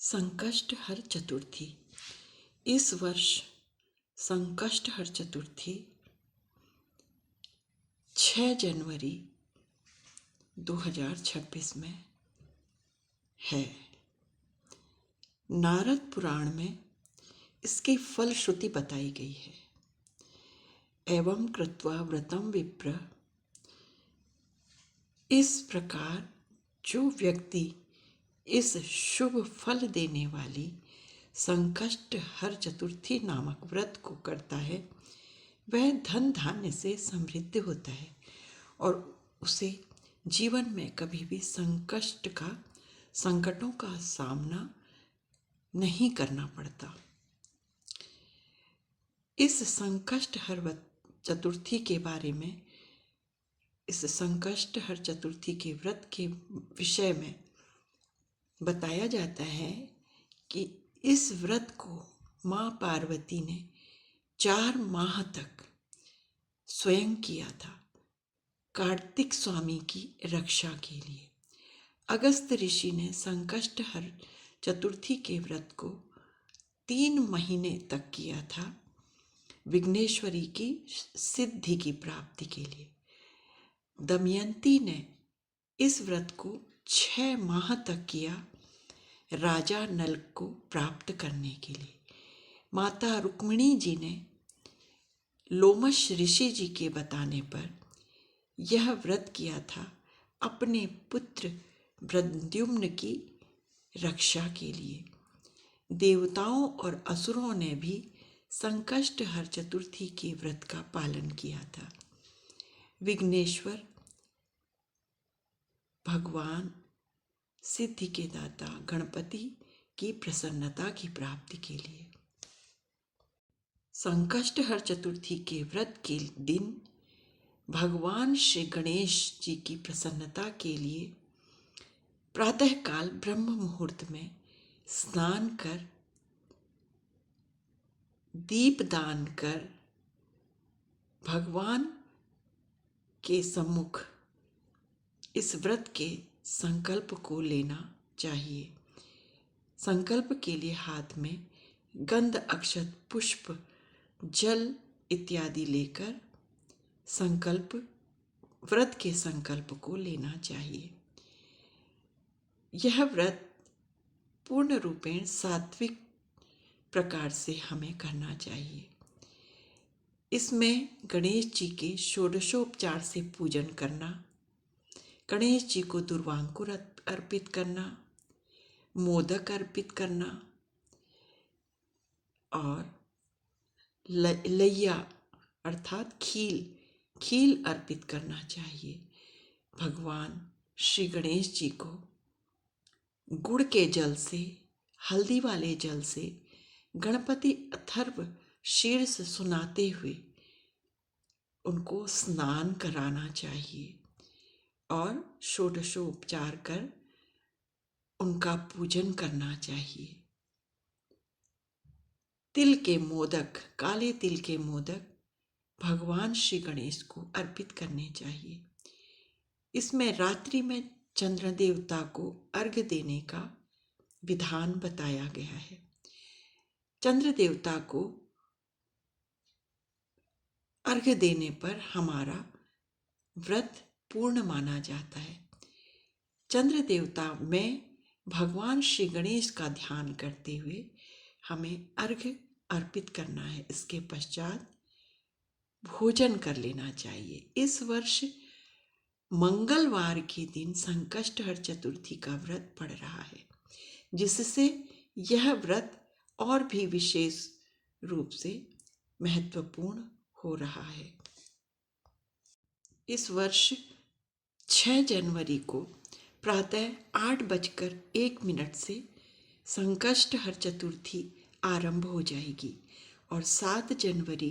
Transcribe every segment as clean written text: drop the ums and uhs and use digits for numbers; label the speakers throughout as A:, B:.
A: संकष्टहर चतुर्थी। इस वर्ष संकष्टहर चतुर्थी 6 जनवरी 2026 में है। नारद पुराण में इसकी फलश्रुति बताई गई है। एवं कृत्वा व्रतम विप्र, इस प्रकार जो व्यक्ति इस शुभ फल देने वाली संकष्टहर चतुर्थी नामक व्रत को करता है, वह धन धान्य से समृद्ध होता है और उसे जीवन में कभी भी संकटों का सामना नहीं करना पड़ता। इस संकष्टहर चतुर्थी के बारे में, इस संकष्टहर चतुर्थी के व्रत के विषय में बताया जाता है कि इस व्रत को माँ पार्वती ने 4 माह तक स्वयं किया था, कार्तिक स्वामी की रक्षा के लिए। अगस्त ऋषि ने संकष्टहर चतुर्थी के व्रत को 3 महीने तक किया था, विघ्नेश्वरी की सिद्धि की प्राप्ति के लिए। दमयंती ने इस व्रत को 6 माह तक किया, राजा नल को प्राप्त करने के लिए। माता रुक्मिणी जी ने लोमश ऋषि जी के बताने पर यह व्रत किया था, अपने पुत्र प्रद्युम्न की रक्षा के लिए। देवताओं और असुरों ने भी संकष्टहर चतुर्थी के व्रत का पालन किया था। विघ्नेश्वर भगवान सिद्धि के दाता गणपति की प्रसन्नता की प्राप्ति के लिए संकष्टहर चतुर्थी के व्रत के दिन भगवान श्री गणेश जी की प्रसन्नता के लिए प्रातःकाल ब्रह्म मुहूर्त में स्नान कर, दीपदान कर भगवान के सम्मुख इस व्रत के संकल्प को लेना चाहिए। संकल्प के लिए हाथ में गंध, अक्षत, पुष्प, जल इत्यादि लेकर व्रत के संकल्प को लेना चाहिए। यह व्रत पूर्ण रूपेण सात्विक प्रकार से हमें करना चाहिए। इसमें गणेश जी के षोडशोपचार से पूजन करना, गणेश जी को दुर्वांकुर अर्पित करना, मोदक अर्पित करना और लैया अर्थात खील अर्पित करना चाहिए। भगवान श्री गणेश जी को गुड़ के जल से, हल्दी वाले जल से गणपति अथर्व शीर्ष सुनाते हुए उनको स्नान कराना चाहिए और षोडशोपचार कर उनका पूजन करना चाहिए। तिल के मोदक, काले तिल के मोदक भगवान श्री गणेश को अर्पित करने चाहिए। इसमें रात्रि में चंद्र देवता को अर्घ्य देने का विधान बताया गया है। चंद्र देवता को अर्घ्य देने पर हमारा व्रत पूर्ण माना जाता है। चंद्र देवता में भगवान श्री गणेश का ध्यान करते हुए हमें अर्घ्य अर्पित करना है। इसके पश्चात भोजन कर लेना चाहिए। इस वर्ष मंगलवार के दिन संकष्टहर चतुर्थी का व्रत पड़ रहा है, जिससे यह व्रत और भी विशेष रूप से महत्वपूर्ण हो रहा है। इस वर्ष 6 जनवरी को प्रातः 8:01 से संकष्टहर चतुर्थी आरंभ हो जाएगी और 7 जनवरी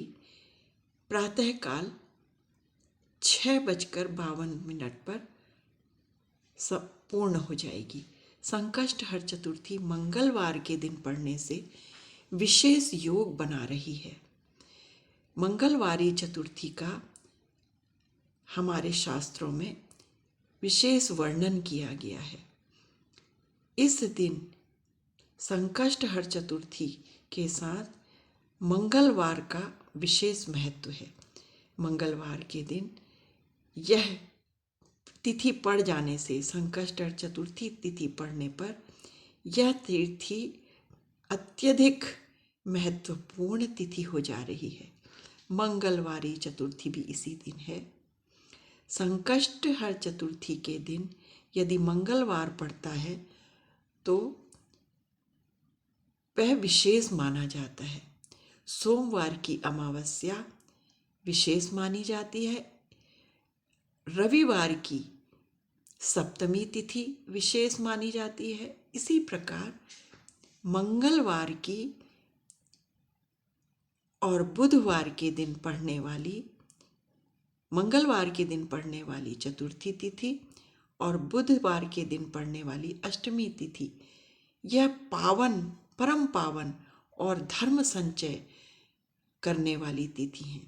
A: प्रातःकाल 6:52 पर पूर्ण हो जाएगी। संकष्टहर चतुर्थी मंगलवार के दिन पढ़ने से विशेष योग बना रही है। मंगलवारी चतुर्थी का हमारे शास्त्रों में विशेष वर्णन किया गया है। इस दिन संकष्टहर चतुर्थी के साथ मंगलवार का विशेष महत्व है। मंगलवार के दिन यह तिथि पड़ जाने से, संकष्टहर चतुर्थी तिथि पड़ने पर यह तिथि अत्यधिक महत्वपूर्ण तिथि हो जा रही है। मंगलवारी चतुर्थी भी इसी दिन है। संकष्टहर चतुर्थी के दिन यदि मंगलवार पड़ता है तो वह विशेष माना जाता है। सोमवार की अमावस्या विशेष मानी जाती है। रविवार की सप्तमी तिथि विशेष मानी जाती है। इसी प्रकार मंगलवार की और बुधवार के दिन पड़ने वाली, मंगलवार के दिन पड़ने वाली चतुर्थी तिथि और बुधवार के दिन पड़ने वाली अष्टमी तिथि, यह पावन, परम पावन और धर्म संचय करने वाली तिथि है।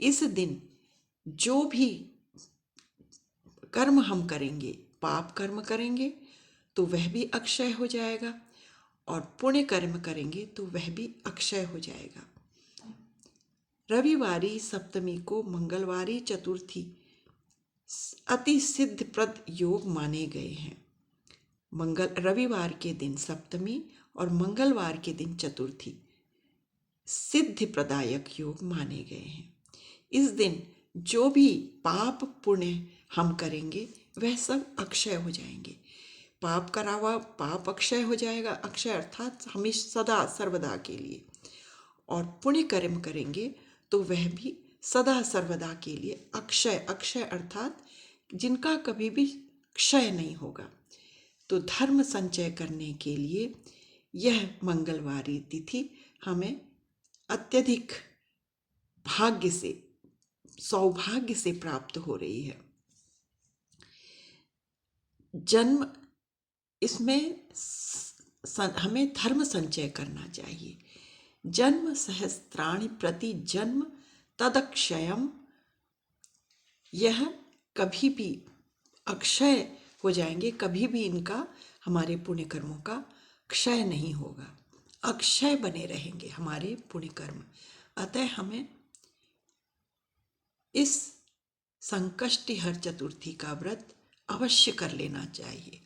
A: इस दिन जो भी कर्म हम करेंगे, पाप कर्म करेंगे तो वह भी अक्षय हो जाएगा और पुण्य कर्म करेंगे तो वह भी अक्षय हो जाएगा। रविवारी सप्तमी को मंगलवारी चतुर्थी अति सिद्धप्रद योग माने गए हैं। रविवार के दिन सप्तमी और मंगलवार के दिन चतुर्थी सिद्धि प्रदायक योग माने गए हैं। इस दिन जो भी पाप पुण्य हम करेंगे वह सब अक्षय हो जाएंगे। पाप करा हुआ पाप अक्षय हो जाएगा, अक्षय अर्थात हमेशा सदा सर्वदा के लिए, और पुण्य कर्म करेंगे तो वह भी सदा सर्वदा के लिए अक्षय, अक्षय अर्थात जिनका कभी भी क्षय नहीं होगा। तो धर्म संचय करने के लिए यह मंगलवारी तिथि हमें अत्यधिक भाग्य से, सौभाग्य से प्राप्त हो रही है। जन्म, इसमें हमें धर्म संचय करना चाहिए। जन्म सहस्त्राणि प्रति जन्म तदक्षयम, यह कभी भी अक्षय हो जाएंगे, कभी भी इनका, हमारे पुण्य कर्मों का क्षय नहीं होगा, अक्षय बने रहेंगे हमारे पुण्य कर्म। अतः हमें इस संकष्टहर चतुर्थी का व्रत अवश्य कर लेना चाहिए।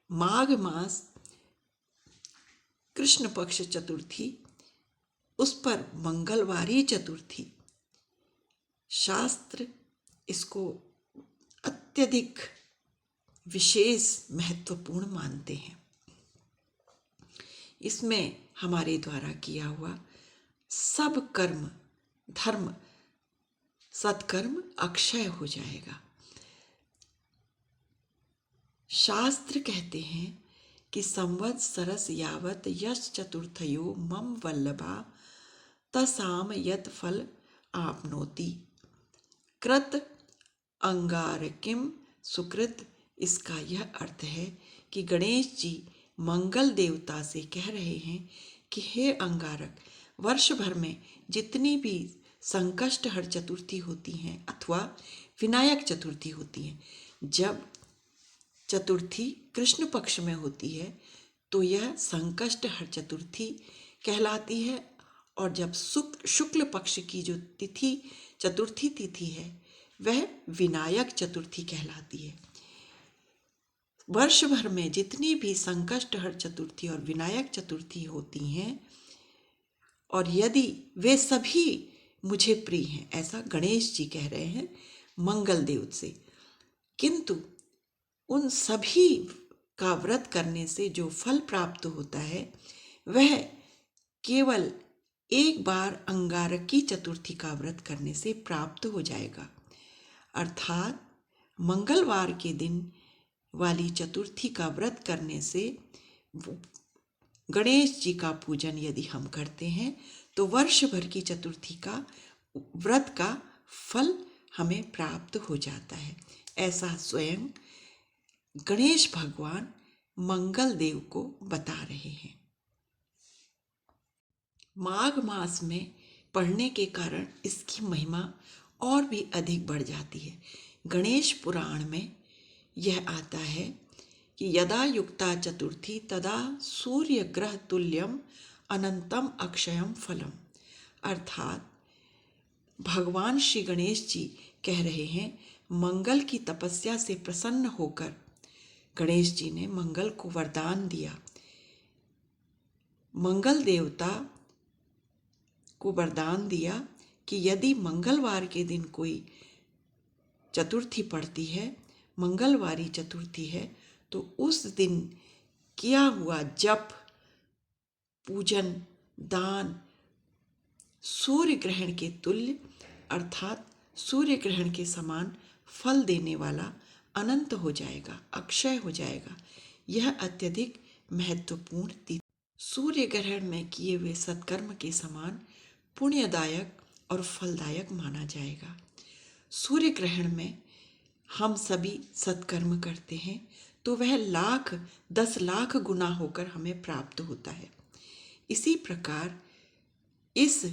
A: माघ मास कृष्ण पक्ष चतुर्थी, उस पर मंगलवारी चतुर्थी, शास्त्र इसको अत्यधिक विशेष महत्वपूर्ण मानते हैं। इसमें हमारे द्वारा किया हुआ सब कर्म, धर्म, सत्कर्म अक्षय हो जाएगा। शास्त्र कहते हैं कि संवत्सरस यावत यश चतुर्थयो मम वल्लभा तसाम यत फल आपनोति कृत अंगारकिम सुकृत। इसका यह अर्थ है कि गणेश जी मंगल देवता से कह रहे हैं कि हे अंगारक, वर्ष भर में जितनी भी संकष्टहर चतुर्थी होती हैं अथवा विनायक चतुर्थी होती हैं, जब चतुर्थी कृष्ण पक्ष में होती है तो यह संकष्टहर चतुर्थी कहलाती है, और जब शुक्ल पक्ष की जो तिथि, चतुर्थी तिथि है, वह विनायक चतुर्थी कहलाती है। वर्ष भर में जितनी भी संकष्टहर चतुर्थी और विनायक चतुर्थी होती हैं, और यदि वे सभी मुझे प्रिय हैं, ऐसा गणेश जी कह रहे हैं मंगल देव से, किंतु उन सभी का व्रत करने से जो फल प्राप्त होता है वह केवल एक बार अंगारकी चतुर्थी का व्रत करने से प्राप्त हो जाएगा। अर्थात मंगलवार के दिन वाली चतुर्थी का व्रत करने से, गणेश जी का पूजन यदि हम करते हैं तो वर्ष भर की चतुर्थी का व्रत का फल हमें प्राप्त हो जाता है। ऐसा स्वयं गणेश भगवान मंगल देव को बता रहे हैं। माघ मास में पढ़ने के कारण इसकी महिमा और भी अधिक बढ़ जाती है। गणेश पुराण में यह आता है कि यदा युक्ता चतुर्थी तदा सूर्य ग्रह तुल्यम अनंतम अक्षयम फलम। अर्थात भगवान श्री गणेश जी कह रहे हैं, मंगल की तपस्या से प्रसन्न होकर गणेश जी ने मंगल को वरदान दिया। मंगल देवता को वरदान दिया कि यदि मंगलवार के दिन कोई चतुर्थी पड़ती है, मंगलवारी चतुर्थी है, तो उस दिन किया हुआ जप, पूजन, दान सूर्य ग्रहण के तुल्य अर्थात सूर्य ग्रहण के समान फल देने वाला अनंत हो जाएगा, अक्षय हो जाएगा। यह अत्यधिक महत्वपूर्ण तिथि सूर्य ग्रहण में किए हुए सत्कर्म के समान पुण्यदायक और फलदायक माना जाएगा। सूर्य ग्रहण में हम सभी सत्कर्म करते हैं तो वह 10 लाख गुना होकर हमें प्राप्त होता है। इसी प्रकार इस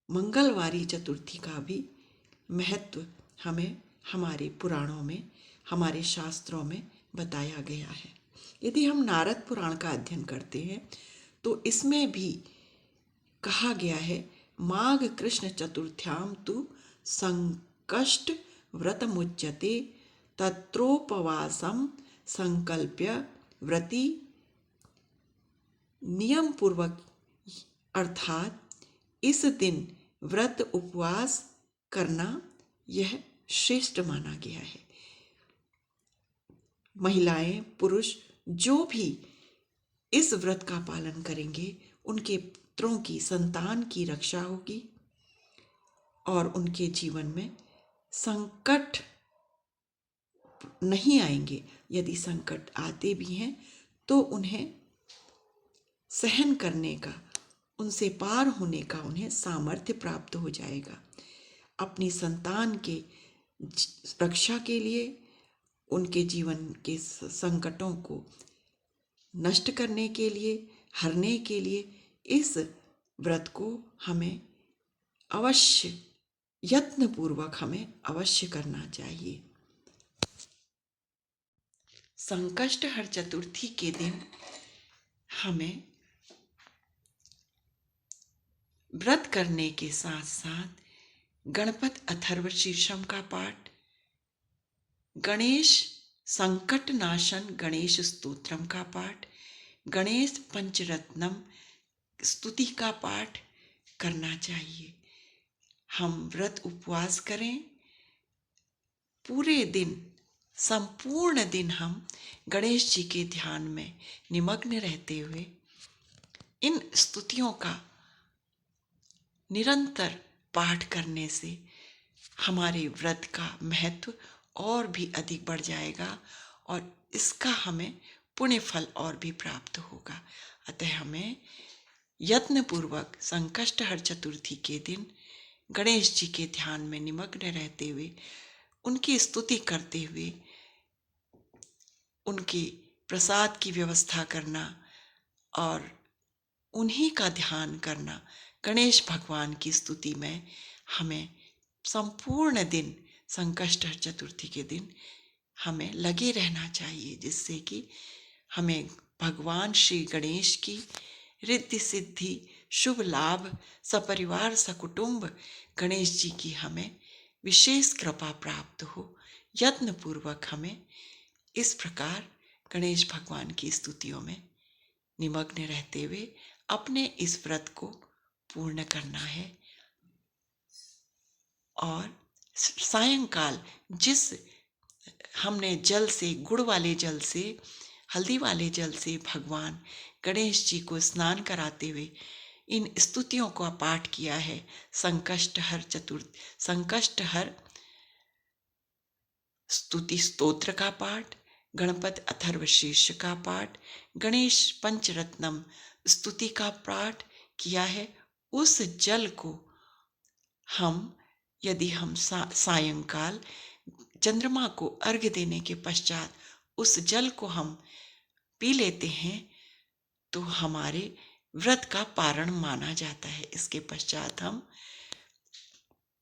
A: मंगलवारी चतुर्थी का भी महत्व हमें हमारे पुराणों में, हमारे शास्त्रों में बताया गया है। यदि हम नारद पुराण का अध्ययन करते हैं तो इसमें भी कहा गया है, माघ कृष्ण चतुर्थ्याम तु संकष्ट व्रतमुच्यते तत्रोपवासम संकल्प्य व्रती नियम पूर्वक। अर्थात इस दिन व्रत उपवास करना यह श्रेष्ठ माना गया है। महिलाएं, पुरुष जो भी इस व्रत का पालन करेंगे उनके पुत्रों की, संतान की रक्षा होगी और उनके जीवन में संकट नहीं आएंगे। यदि संकट आते भी हैं तो उन्हें सहन करने का, उनसे पार होने का उन्हें सामर्थ्य प्राप्त हो जाएगा। अपनी संतान के रक्षा के लिए, उनके जीवन के संकटों को नष्ट करने के लिए, हरने के लिए इस व्रत को हमें अवश्य, यत्नपूर्वक हमें अवश्य करना चाहिए। संकष्टहर चतुर्थी के दिन हमें व्रत करने के साथ साथ गणपत अथर्वशीर्षम का पाठ, गणेश संकट नाशन गणेश स्तोत्रम का पाठ, गणेश पंचरत्नम स्तुति का पाठ करना चाहिए। हम व्रत उपवास करें, पूरे दिन, संपूर्ण दिन हम गणेश जी के ध्यान में निमग्न रहते हुए इन स्तुतियों का निरंतर पाठ करने से हमारे व्रत का महत्व और भी अधिक बढ़ जाएगा और इसका हमें पुण्य फल और भी प्राप्त होगा। अतः हमें यत्नपूर्वक संकष्टहर चतुर्थी के दिन गणेश जी के ध्यान में निमग्न रहते हुए, उनकी स्तुति करते हुए, उनके प्रसाद की व्यवस्था करना और उन्हीं का ध्यान करना, गणेश भगवान की स्तुति में हमें संपूर्ण दिन संकष्टहर चतुर्थी के दिन हमें लगे रहना चाहिए, जिससे कि हमें भगवान श्री गणेश की रिद्धि सिद्धि, शुभ लाभ, सपरिवार सकुटुंब गणेश जी की हमें विशेष कृपा प्राप्त हो। यत्नपूर्वक हमें इस प्रकार गणेश भगवान की स्तुतियों में निमग्न रहते हुए अपने इस व्रत को पूर्ण करना है। और सायंकाल जिस हमने जल से, गुड़ वाले जल से, हल्दी वाले जल से भगवान गणेश जी को स्नान कराते हुए इन स्तुतियों का पाठ किया है, संकष्टहर स्तुति स्तोत्र का पाठ, गणपत अथर्वशीर्ष का पाठ, गणेश पंचरत्नम स्तुति का पाठ किया है, उस जल को यदि हम सायंकाल चंद्रमा को अर्घ्य देने के पश्चात उस जल को हम पी लेते हैं तो हमारे व्रत का पारण माना जाता है। इसके पश्चात हम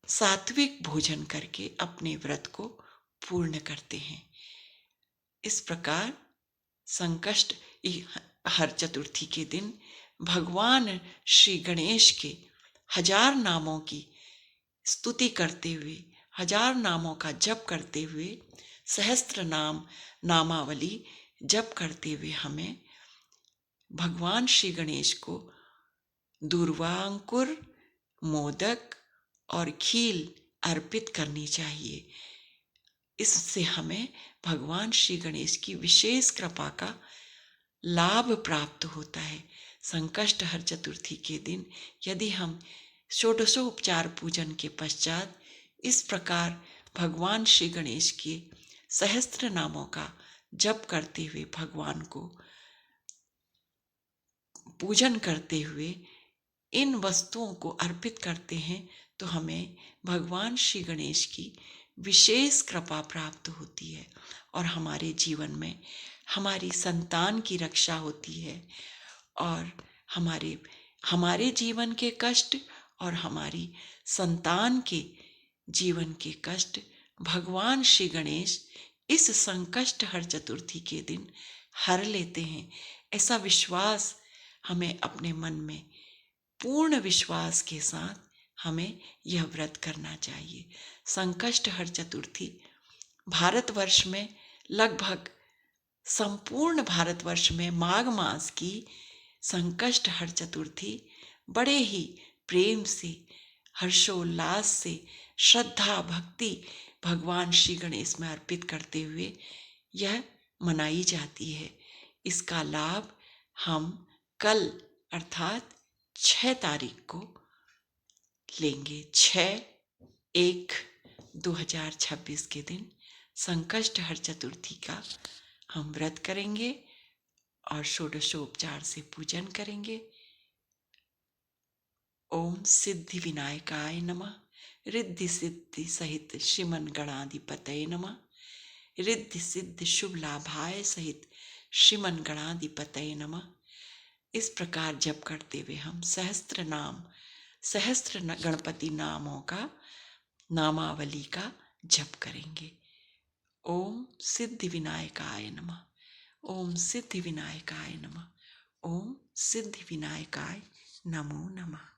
A: सात्विक भोजन करके अपने व्रत को पूर्ण करते हैं। इस प्रकार संकष्ट हर चतुर्थी के दिन भगवान श्री गणेश के 1000 नामों की स्तुति करते हुए, 1000 नामों का जप करते हुए, सहस्त्र नाम नामावली जप करते हुए हमें भगवान श्री गणेश को दूर्वा अंकुर, मोदक और खील अर्पित करनी चाहिए। इससे हमें भगवान श्री गणेश की विशेष कृपा का लाभ प्राप्त होता है। संकष्ट हर चतुर्थी के दिन यदि हम षोडशोपचार पूजन के पश्चात इस प्रकार भगवान श्री गणेश के सहस्त्र नामों का जप करते हुए भगवान को पूजन करते हुए इन वस्तुओं को अर्पित करते हैं तो हमें भगवान श्री गणेश की विशेष कृपा प्राप्त होती है और हमारे जीवन में हमारी संतान की रक्षा होती है और हमारे जीवन के कष्ट और हमारी संतान के जीवन के कष्ट भगवान श्री गणेश इस संकष्ट हर चतुर्थी के दिन हर लेते हैं। ऐसा विश्वास हमें अपने मन में पूर्ण विश्वास के साथ हमें यह व्रत करना चाहिए। संकष्ट हर चतुर्थी भारतवर्ष में लगभग संपूर्ण भारतवर्ष में माघ मास की संकष्ट हर चतुर्थी बड़े ही प्रेम से, हर्षोल्लास से, श्रद्धा भक्ति भगवान श्री गणेश में अर्पित करते हुए यह मनाई जाती है। इसका लाभ हम कल अर्थात 6 तारीख को लेंगे। 6/1/2026 के दिन संकष्ट हर चतुर्थी का हम व्रत करेंगे और षोडशोपचार से पूजन करेंगे। ओम सिद्धि विनायकाय नमः। रिद्धि सिद्धि सहित श्रीमन गणाधिपतये नमः। रिद्धि सिद्धि शुभ लाभाय सहित श्रीमन गणाधिपतये नमः। इस प्रकार जप करते हुए हम सहस्त्र गणपति नामों का नामावली का जप करेंगे। ओम सिद्धि विनायकाय नमः। ओम सिद्धि विनायकाय नमः। ओम सिद्धि विनायकाय नमो नमः।